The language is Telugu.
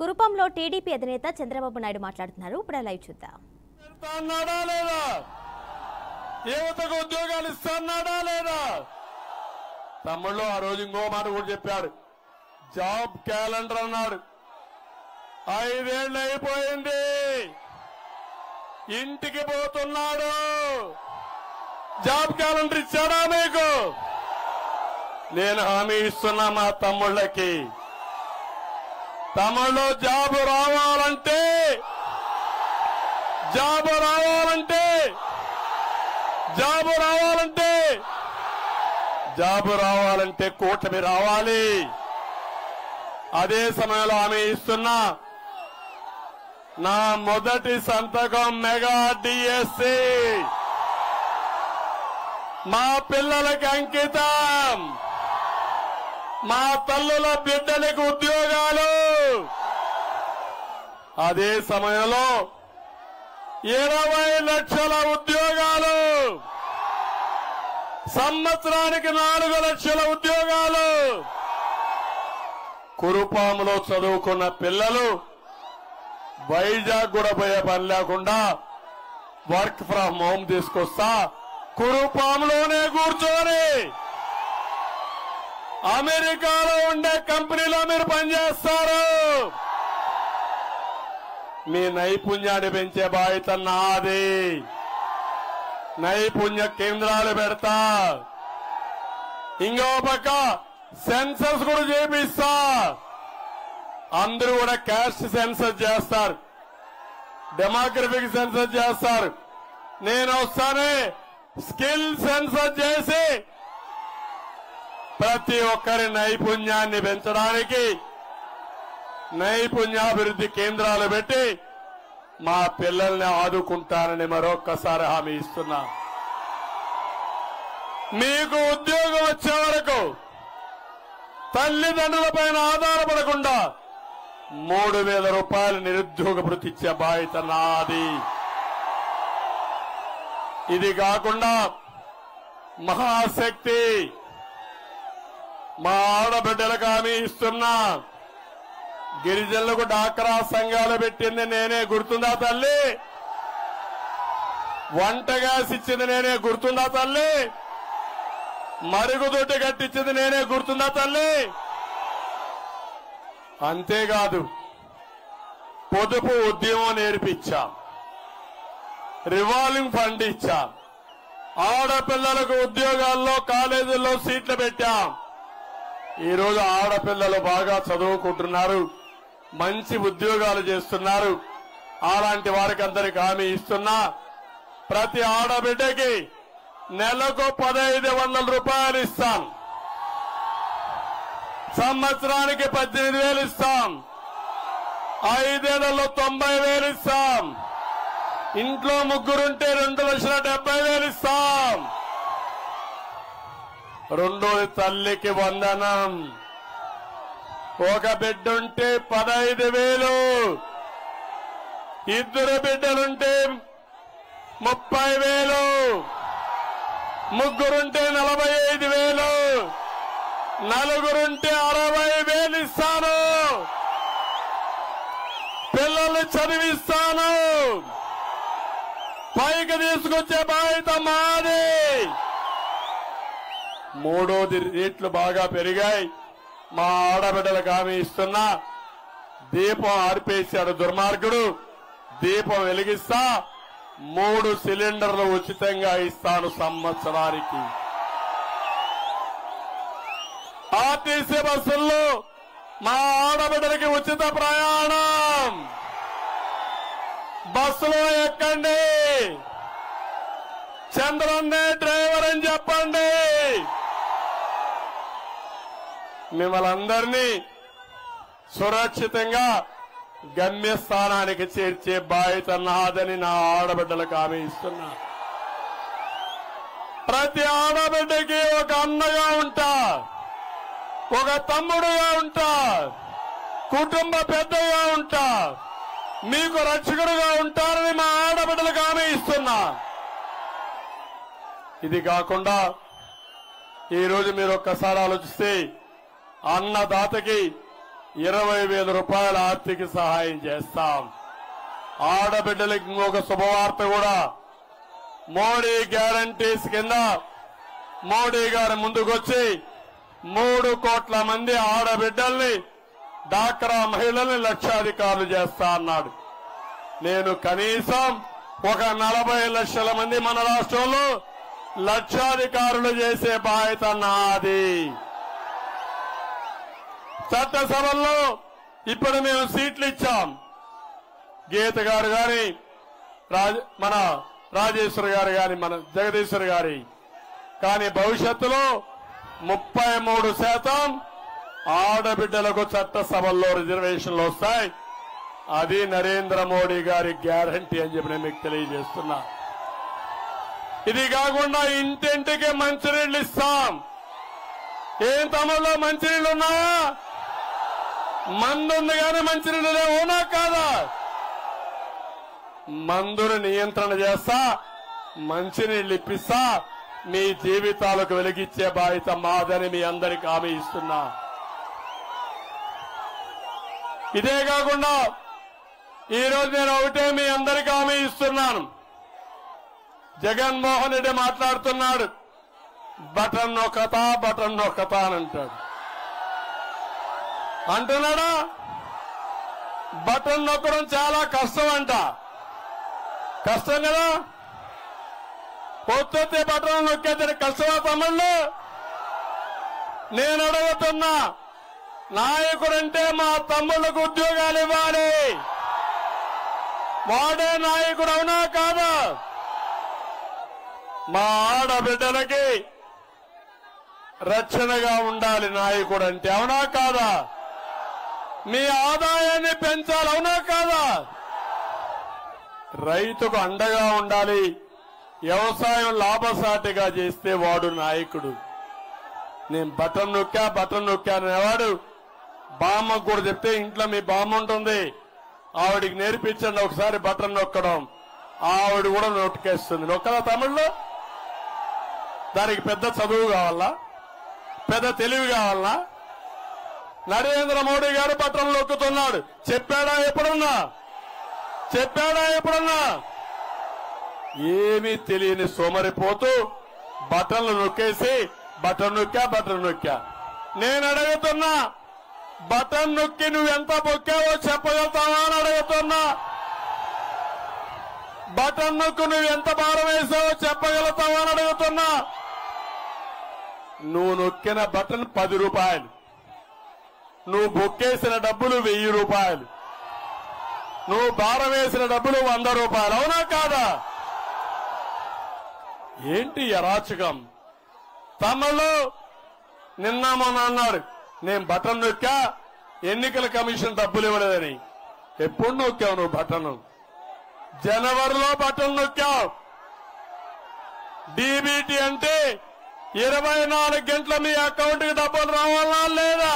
కురుపంలో టీడీపీ అధినేత చంద్రబాబు నాయుడు మాట్లాడుతున్నారు. ఇప్పుడు లైవ్ చూద్దాం. యువతకు ఉద్యోగాలు ఇస్తున్నాడా లేదా? తమ్ముళ్ళు ఆ రోజు ఇంకో మాట కూడా చెప్పాడు. జాబ్ క్యాలెండర్ అన్నాడు. 5 ఏళ్ళు అయిపోయింది, ఇంటికి పోతున్నాడు. జాబ్ క్యాలెండర్ ఇచ్చాడా మీకు? నేను హామీ ఇస్తున్నా మా తమ్ముళ్ళకి. తమ్ముళ్ళు జాబు రావాలంటే కూటమి రావాలి. అదే సమయంలో హామీ ఇస్తున్నా, నా మొదటి సంతకం మెగా డిఎస్సి మా పిల్లలకి అంకితం. మా తల్లుల బిడ్డలకు ఉద్యోగాలు. అదే సమయంలో 20 లక్షల ఉద్యోగాలు, సంవత్సరానికి 4 లక్షల ఉద్యోగాలు. కురుపాములో చదువుకున్న పిల్లలు వైజాగ్ కూడా పోయే పని లేకుండా వర్క్ ఫ్రం హోమ్ తీసుకొస్తా, కురుపాములోనే కూర్చొని అమెరికాలో ఉండే కంపెనీలో మీరు పనిచేస్తారు. మీ నైపుణ్యాన్ని పెంచే బాధ్యత నాది. నైపుణ్య కేంద్రాలు పెడతా. ఇంకో పక్క సెన్సస్ కూడా చేపిస్తా. అందరూ కూడా క్యాస్ట్ సెన్సస్ చేస్తారు, డెమోగ్రఫిక్ సెన్సస్ చేస్తారు. నేను వస్తానే స్కిల్ సెన్సస్ చేసి ప్రతి ఒక్కరి నైపుణ్యాన్ని పెంచడానికి నైపుణ్యాభివృద్ధి కేంద్రాలు పెట్టి మా పిల్లల్ని ఆదుకుంటానని మరొక్కసారి హామీ ఇస్తున్నా. మీకు ఉద్యోగం వచ్చే వరకు తల్లిదండ్రులపైన ఆధారపడకుండా 3,000 రూపాయలు నిరుద్యోగ భృతి ఇచ్చే బాధ్యత నాది. ఇది కాకుండా మహాశక్తి మా ఆడబిడ్డలకు హామీ ఇస్తున్నా. గిరిజనులకు డాక్రా సంఘాలు పెట్టింది నేనే, గుర్తుందా తల్లి? వంట గ్యాస్ ఇచ్చింది నేనే, గుర్తుందా తల్లి? మరుగుదొడ్డి కట్టించింది నేనే, గుర్తుందా తల్లి? అంతేకాదు, పొదుపు ఉద్యమం నేర్పించా, రివాల్వింగ్ ఫండ్ ఇచ్చా, ఆడపిల్లలకు ఉద్యోగాల్లో కాలేజీల్లో సీట్లు పెట్టాం. ఈరోజు ఆడపిల్లలు బాగా చదువుకుంటున్నారు, మంచి ఉద్యోగాలు చేస్తున్నారు. అలాంటి వారికి అందరికి హామీ ఇస్తున్నా. ప్రతి ఆడబిడ్డకి నెలకు 1,500 రూపాయలు ఇస్తాం, సంవత్సరానికి 18,000 ఇస్తాం, 5 ఏళ్లలో 90,000 ఇస్తాం. ఇంట్లో ముగ్గురుంటే 2,70,000 ఇస్తాం. రెండోది తల్లికి వందనం. ఒక బిడ్డుంటే 15,000, 2 బిడ్డలుంటే 30,000, ముగ్గురుంటే 45,000, 4 60,000 ఇస్తాను. పిల్లల్ని చదివిస్తాను. పైకి తీసుకొచ్చే బాధ్యత మాది. మూడోది, రేట్లు బాగా పెరిగాయి. మా ఆడబిడ్డలకు హామీ ఇస్తున్నా. దీపం ఆర్పేశాడు దుర్మార్గుడు. దీపం వెలిగిస్తా, 3 సిలిండర్లు ఉచితంగా ఇస్తాను సంవత్సరానికి. ఆర్టీసీ బస్సుల్లో మా ఆడబిడ్డలకి ఉచిత ప్రయాణం. బస్సులో ఎక్కండి, చంద్రన్నే డ్రైవర్ అని చెప్పండి. మిమ్మల్ని అందరినీ సురక్షితంగా గమ్యస్థానానికి చేర్చే బాధ్యత నాదని నా ఆడబిడ్డలకు హామీ ఇస్తున్నా. ప్రతి ఆడబిడ్డకి ఒక అన్నగా ఉంటా, ఒక తమ్ముడుగా ఉంటా, కుటుంబ పెద్దగా ఉంటా, మీకు రక్షకుడుగా ఉంటారని మా ఆడబిడ్డలకు హామీ ఇస్తున్నా. ఇది కాకుండా ఈరోజు మీరు ఒక్కసారి ఆలోచిస్తే అన్నదాతకి 20,000 రూపాయల ఆర్థిక సహాయం చేస్తాం. ఆడబిడ్డలకి ఇంకొక శుభవార్త కూడా, మోడీ గ్యారంటీస్ కింద మోడీ గారు ముందుకొచ్చి 3 కోట్ల మంది ఆడబిడ్డల్ని, డాక్రా మహిళల్ని లక్షాధికారులు చేస్తా అన్నాడు. నేను కనీసం ఒక 40 లక్షల మంది మన రాష్ట్రంలో లక్షాధికారులు చేసే బాధ్యత నాది. చట్టసభల్లో ఇప్పుడు మేము సీట్లు ఇచ్చాం. గీత గారు గాని, మన రాజేశ్వరి గారు గాని, మన జగదీశ్వర్ గారి, కానీ భవిష్యత్తులో 33% ఆడబిడ్డలకు చట్టసభల్లో రిజర్వేషన్లు వస్తాయి. అది నరేంద్ర మోడీ గారి గ్యారంటీ అని చెప్పి నేను మీకు తెలియజేస్తున్నా. ఇది కాకుండా ఇంటింటికి మంచినీళ్లు ఇస్తాం. ఏం తమలో మంచినీళ్లు ఉన్నాయా? మందు ఉంది కానీ మంచినీళ్ళు లేవునా కాదా? మందును నియంత్రణ చేస్తా, మంచినీళ్లు ఇప్పిస్తా, మీ జీవితాలకు వెలిగిచ్చే బాధ్యత మాదని మీ అందరికీ హామీ ఇస్తున్నా. ఇదే కాకుండా ఈరోజు నేను ఒకటే మీ అందరికీ హామీ ఇస్తున్నాను. జగన్మోహన్ రెడ్డి మాట్లాడుతున్నాడు, బటన్ నొక్కతా బటన్ నొక్కతా అని అంటున్నాడా? బటన్ నొక్కడం చాలా కష్టం అంట. కష్టం కదా? పొద్దుతే బటన్ నొక్కేదని కష్టమా తమ్ముళ్ళు? నేను అడుగుతున్నా, నాయకుడంటే మా తమ్ముళ్ళకు ఉద్యోగాలు ఇవ్వాలి. వాడే నాయకుడు అవునా కాదా? మా ఆడబిడ్డలకి రక్షణగా ఉండాలి నాయకుడు అంటే, అవునా కాదా? మీ ఆదాయాన్ని పెంచాలి, అవునా కాదా? రైతుకు అండగా ఉండాలి. వ్యవసాయం లాభసాటిగా చేస్తే వాడు నాయకుడు. నేను బటన్ నొక్కా అనేవాడు బామ్మకు కూడా చెప్తే, ఇంట్లో మీ బామ్మ ఉంటుంది, ఆవిడికి నేర్పించండి ఒకసారి బటన్ నొక్కడం. ఆవిడ కూడా నొక్కేస్తుంది. నొక్కదా తమిళ్లో? దానికి పెద్ద చదువు కావాలా? పెద్ద తెలివి కావాలా? నరేంద్ర మోడీ గారు బటన్ నొక్కుతున్నాడు. చెప్పాడా ఎప్పుడన్నా? ఏమీ తెలియని సోమరిపోతూ బటన్లు నొక్కేసి బటన్ నొక్కా. నేను అడుగుతున్నా, బటన్ నొక్కి నువ్వెంత బొక్కావో చెప్పగలుగుతావా అని అడుగుతున్నా. బటన్ నొక్కు నువ్వెంత భారం వేసావో చెప్పగలుగుతావా అని అడుగుతున్నా. నువ్వు నొక్కిన బటన్ 10 రూపాయలు, నువ్వు బొక్కేసిన డబ్బులు 1000 రూపాయలు, నువ్వు భారం వేసిన డబ్బులు 100 రూపాయలు, అవునా కాదా? ఏంటి అరాచకం? తమలో నిన్న మొన్న అన్నాడు, నేను బటన్ నొక్కా, ఎన్నికల కమిషన్ డబ్బులు ఇవ్వలేదని. ఎప్పుడు నొక్కావు నువ్వు బటన్? జనవరిలో బటన్ నొక్కావు. డీబీటీ అంటే 24 గంటల మీ అకౌంట్ కి డబ్బులు రావాలా లేదా?